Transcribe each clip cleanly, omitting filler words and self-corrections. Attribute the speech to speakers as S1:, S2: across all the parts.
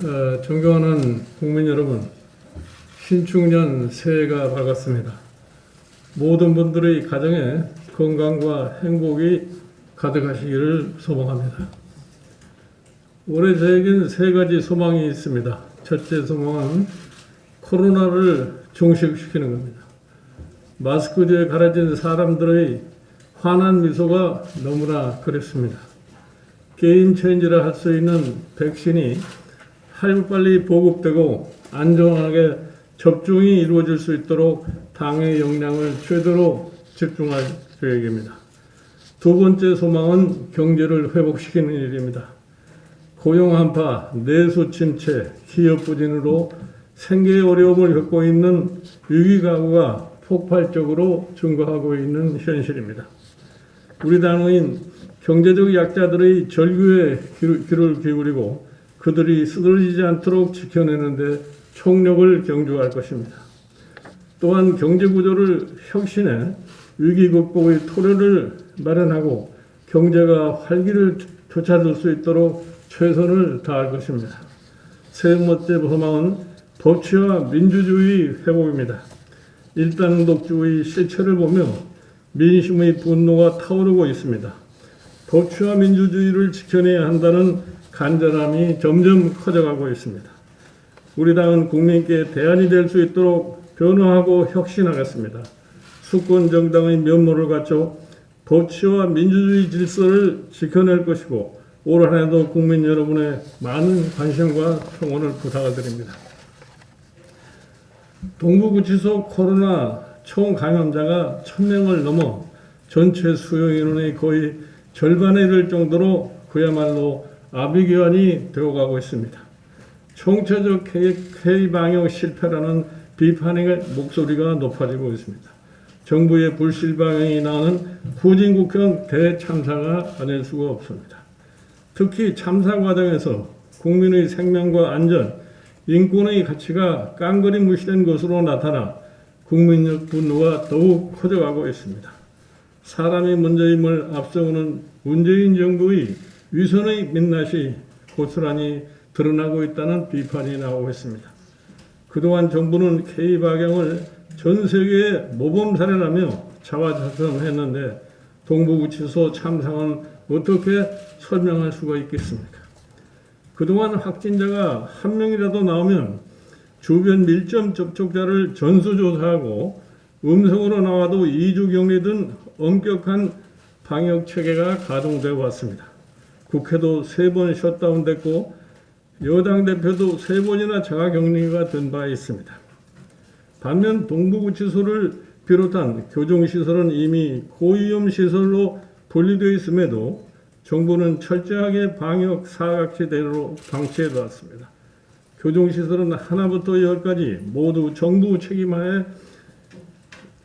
S1: 존경하는 국민 여러분, 신축년 새해가 밝았습니다. 모든 분들의 가정에 건강과 행복이 가득하시기를 소망합니다. 올해 저에겐 세 가지 소망이 있습니다. 첫째 소망은 코로나를 종식시키는 겁니다. 마스크 뒤에 가려진 사람들의 환한 미소가 너무나 그립습니다. 게임 체인지를 할 수 있는 백신이 하루빨리 보급되고 안전하게 접종이 이루어질 수 있도록 당의 역량을 최대로 집중할 계획입니다. 두 번째 소망은 경제를 회복시키는 일입니다. 고용 한파, 내수 침체, 기업 부진으로 생계의 어려움을 겪고 있는 위기 가구가 폭발적으로 증가하고 있는 현실입니다. 우리 당은 경제적 약자들의 절규에 귀를 기울이고 그들이 쓰러지지 않도록 지켜내는데 총력을 경주할 것입니다. 또한 경제구조를 혁신해 위기 극복의 토대를 마련하고 경제가 활기를 되찾을 수 있도록 최선을 다할 것입니다. 세 번째 소망은 법치와 민주주의 회복입니다. 일당독주의 실체를 보며 민심의 분노가 타오르고 있습니다. 법치와 민주주의를 지켜내야 한다는 간절함이 점점 커져가고 있습니다. 우리 당은 국민께 대안이 될 수 있도록 변화하고 혁신하겠습니다. 수권 정당의 면모를 갖춰 법치와 민주주의 질서를 지켜낼 것이고 올 한 해도 국민 여러분의 많은 관심과 성원을 부탁을 드립니다. 동부구치소 코로나 총 감염자가 1000명을 넘어 전체 수용 인원의 거의 절반에 이를 정도로 그야말로 아비규환이 되어가고 있습니다. 총체적 K-방역 실패라는 비판의 목소리가 높아지고 있습니다. 정부의 불실방향이 나오는 후진국형 대참사가 아닐 수가 없습니다. 특히 참사 과정에서 국민의 생명과 안전, 인권의 가치가 깡그리 무시된 것으로 나타나 국민적 분노가 더욱 커져가고 있습니다. 사람이 먼저임을 앞세우는 문재인 정부의 위선의 민낯이 고스란히 드러나고 있다는 비판이 나오고 있습니다. 그동안 정부는 K-방역을 전 세계에 모범 사례라며 자화자찬했는데 동부구치소 참상은 어떻게 설명할 수가 있겠습니까? 그동안 확진자가 한 명이라도 나오면 주변 밀접 접촉자를 전수조사하고 음성으로 나와도 2주 격리 등 엄격한 방역 체계가 가동되어 왔습니다. 국회도 3번 셧다운됐고 여당 대표도 3번이나 자가격리가 된 바 있습니다. 반면 동부구치소를 비롯한 교정시설은 이미 고위험 시설로 분리되어 있음에도 정부는 철저하게 방역 사각지대로 방치해 놨습니다. 교정시설은 하나부터 열까지 모두 정부 책임하에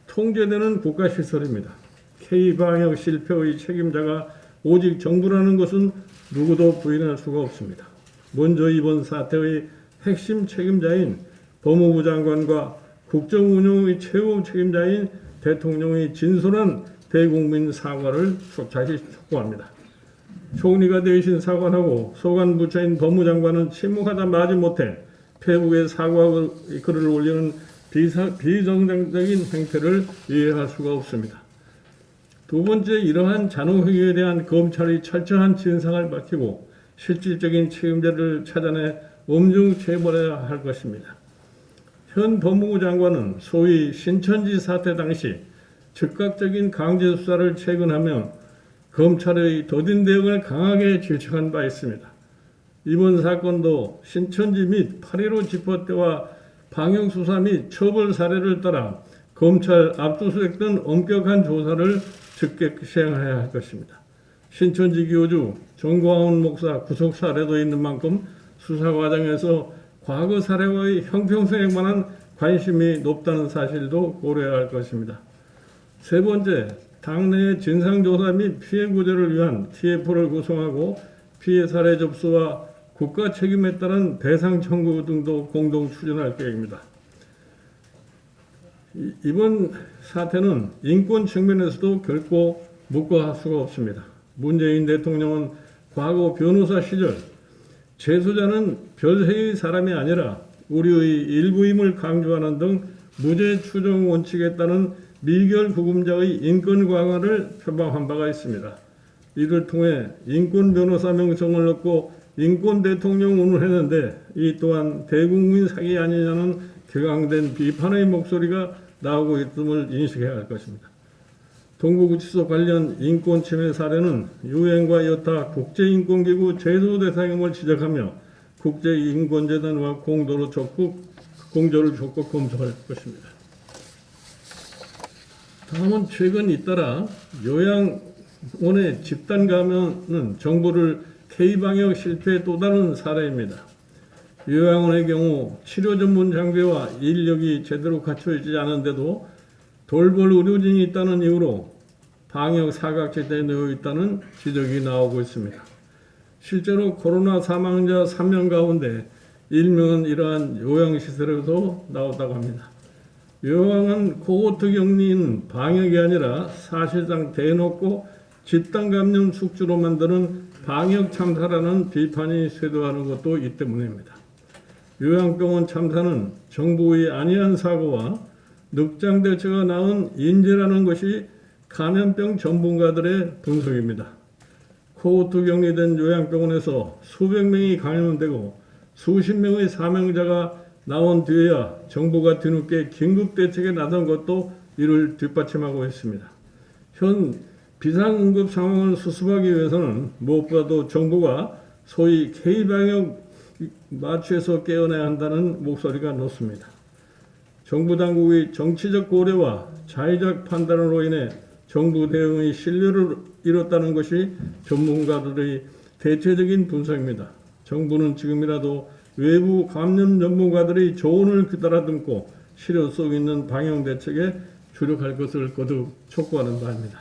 S1: 통제되는 국가시설입니다. K-방역 실패의 책임자가 오직 정부라는 것은 누구도 부인할 수가 없습니다. 먼저 이번 사태의 핵심 책임자인 법무부 장관과 국정운영의 최고 책임자인 대통령의 진솔한 대국민 사과를 다시 촉구합니다. 총리가 대신 사과하고 소관부처인 법무장관은 침묵하다 마지 못해 페북에 사과 글을 올리는 비정상적인 행태를 이해할 수가 없습니다. 두 번째, 이러한 잔혹행위에 대한 검찰의 철저한 진상을 밝히고 실질적인 책임자를 찾아내 엄중 처벌해야 할 것입니다. 현 법무부 장관은 소위 신천지 사태 당시 즉각적인 강제 수사를 체근하며 검찰의 더딘 대응을 강하게 질책한 바 있습니다. 이번 사건도 신천지 및 8.15 집회 때와 방역 수사 및 처벌 사례를 따라 검찰 압수수색 등 엄격한 조사를 즉각 시행해야 할 것입니다. 신천지 교주 정광훈 목사 구속 사례도 있는 만큼 수사 과정에서 과거 사례와의 형평성에 관한 관심이 높다는 사실도 고려해야 할 것입니다. 세 번째, 당내의 진상조사 및 피해 구제를 위한 TF를 구성하고 피해 사례 접수와 국가 책임에 따른 배상 청구 등도 공동 추진할 계획입니다. 이번 사태는 인권 측면에서도 결코 묵과할 수가 없습니다. 문재인 대통령은 과거 변호사 시절 재소자는 별세의 사람이 아니라 우리의 일부임을 강조하는 등 무죄 추정 원칙에 따른 미결 구금자의 인권 강화를 표방한 바가 있습니다. 이를 통해 인권 변호사 명성을 얻고 인권 대통령 운운했는데 이 또한 대국민 사기 아니냐는 격앙된 비판의 목소리가 나오고 있음을 인식해야 할 것입니다. 동부구치소 관련 인권 침해 사례는 유엔과 여타 국제인권기구 제소 대상임을 지적하며 국제인권재단과 공조를 적극 검토할 것입니다. 다음은 최근 잇따라 요양원의 집단 감염은 정부를 K방역 실패의 또 다른 사례입니다. 요양원의 경우 치료 전문 장비와 인력이 제대로 갖춰지지 않은데도 돌볼 의료진이 있다는 이유로 방역 사각지대에 놓여 있다는 지적이 나오고 있습니다. 실제로 코로나 사망자 3명 가운데 1명은 이러한 요양시설에서 나왔다고 합니다. 요양원 코호트 격리는 방역이 아니라 사실상 대놓고 집단 감염 숙주로 만드는 방역 참사라는 비판이 쇄도하는 것도 이 때문입니다. 요양병원 참사는 정부의 안이한 사고와 늑장 대처가 낳은 인재라는 것이 감염병 전문가들의 분석입니다. 코호트 격리된 요양병원에서 수백 명이 감염되고 수십 명의 사망자가 나온 뒤에야 정부가 뒤늦게 긴급 대책에 나선 것도 이를 뒷받침하고 있습니다. 현 비상응급 상황을 수습하기 위해서는 무엇보다도 정부가 소위 K방역 마취에서 깨어나야 한다는 목소리가 높습니다. 정부 당국의 정치적 고려와 자의적 판단으로 인해 정부 대응의 신뢰를 잃었다는 것이 전문가들의 대체적인 분석입니다. 정부는 지금이라도 외부 감염 전문가들의 조언을 따라듣고 실효성 있는 방역 대책에 주력할 것을 거듭 촉구하는 바입니다.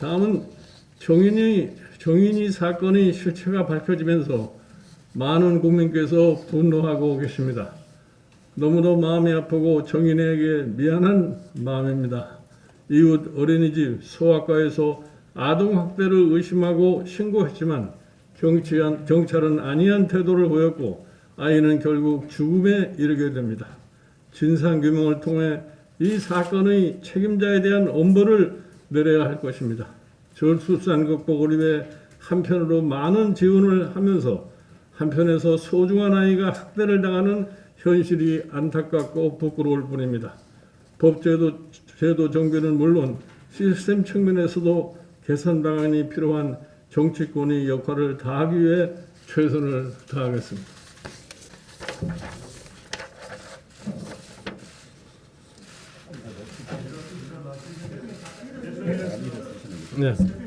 S1: 다음은 정인이 사건의 실체가 밝혀지면서 많은 국민께서 분노하고 계십니다. 너무도 마음이 아프고 정인에게 미안한 마음입니다. 이웃 어린이집 소아과에서 아동학대를 의심하고 신고했지만 경찰은 안이한 태도를 보였고 아이는 결국 죽음에 이르게 됩니다. 진상규명을 통해 이 사건의 책임자에 대한 엄벌을 내려야 할 것입니다. 저출산 극복을 위해 한편으로 많은 지원을 하면서 한편에서 소중한 아이가 학대를 당하는 현실이 안타깝고 부끄러울 뿐입니다. 법제도 정비는 물론 시스템 측면에서도 개선 방안이 필요한 정치권의 역할을 다하기 위해 최선을 다하겠습니다. 네.